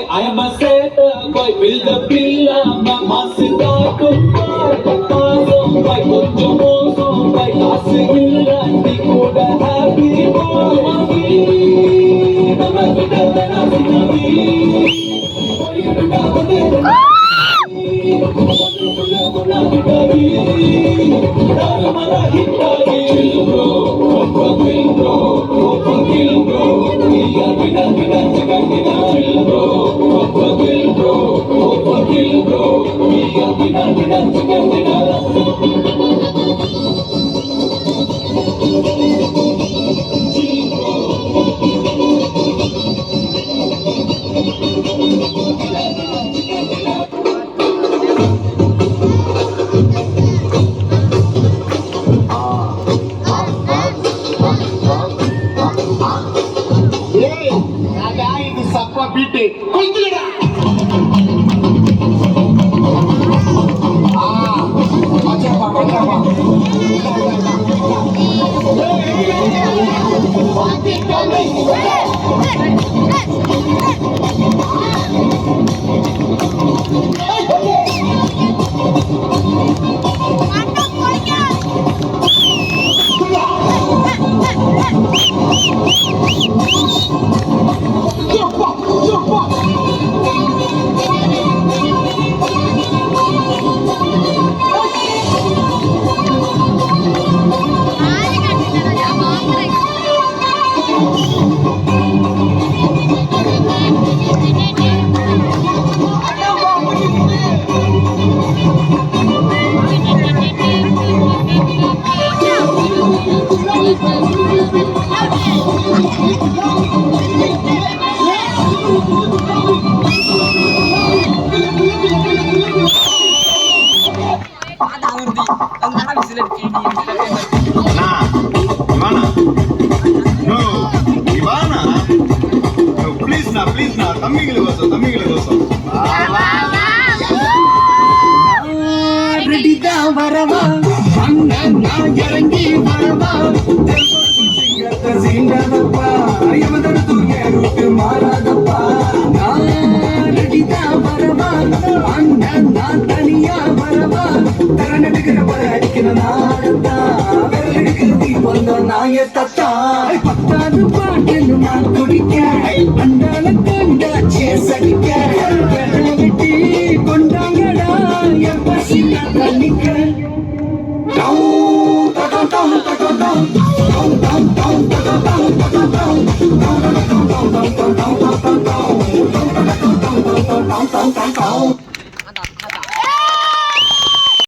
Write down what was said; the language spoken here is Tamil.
I am a setter boy, build the pillar, master dark boy, கொஞ்சம் மோசம் boy, காசு இல்லாட்டி கூட happy boy, நம்ம கிட்ட வேணாம் சின்னவி, போயிட்டா வந்து பீட்டு கொளுத்துடா. மச்சாப்பா மச்சாப்பா வரவா அண்ணன் நான் இறங்கி வரவா சிங்கத்தை சீண்டாதப்பா எவதோட தூக்கி மாறாதப்பா நான் ரெடிதான் வரவா அண்ணன் நான் தனியா வரவா தரன் எடுக்கிற பர அடிக்கிற நாடத்தான் விரல் எடுக்கிற தீ வந்த நாய தத்தா 10 பாட்டு மாற்று